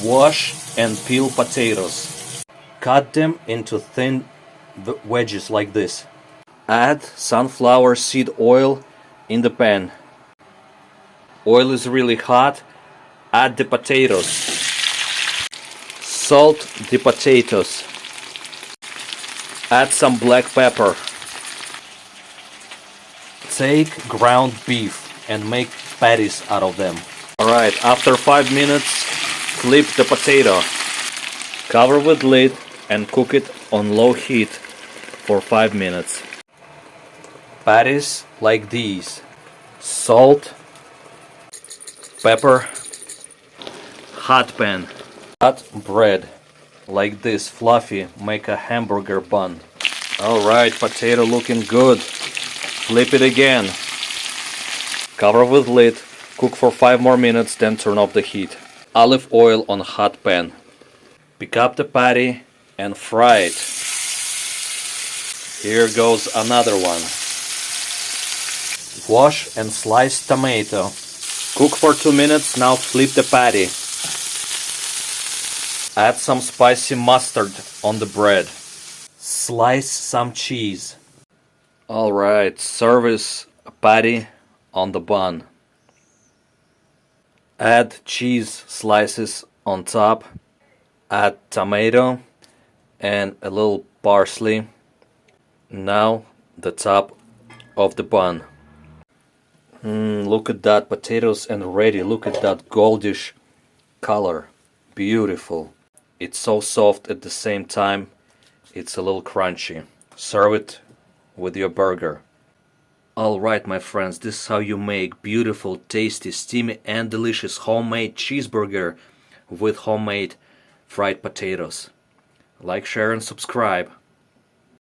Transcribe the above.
Wash and peel potatoes. Cut them into thin wedges like this. Add sunflower seed oil in the pan. Oil is really hot. Add the potatoes. Salt the potatoes. Add some black pepper. Take ground beef and make patties out of them. Alright, after 5 minutes, flip the potato. Cover with lid and cook it on low heat for 5 minutes. Patties like these. Salt, pepper, hot pan. Hot bread like this, fluffy, make a hamburger bun. Alright, potato looking good. Flip it again. Cover with lid, cook for 5 more minutes, then turn off the heat. Olive oil on hot pan. Pick up the patty and fry it. Here goes another one. Wash and slice tomato. Cook for 2 minutes, now flip the patty. Add some spicy mustard on the bread. Slice some cheese. Alright, service a patty on the bun. Add cheese slices on top. Add tomato and a little parsley. Now the top of the bun. Look at that, potatoes and ready. Look at that goldish color. Beautiful. It's so soft at the same time. It's a little crunchy. Serve it with your burger. Alright my friends, this is how you make beautiful, tasty, steamy and delicious homemade cheeseburger with homemade fried potatoes. Like, share and subscribe.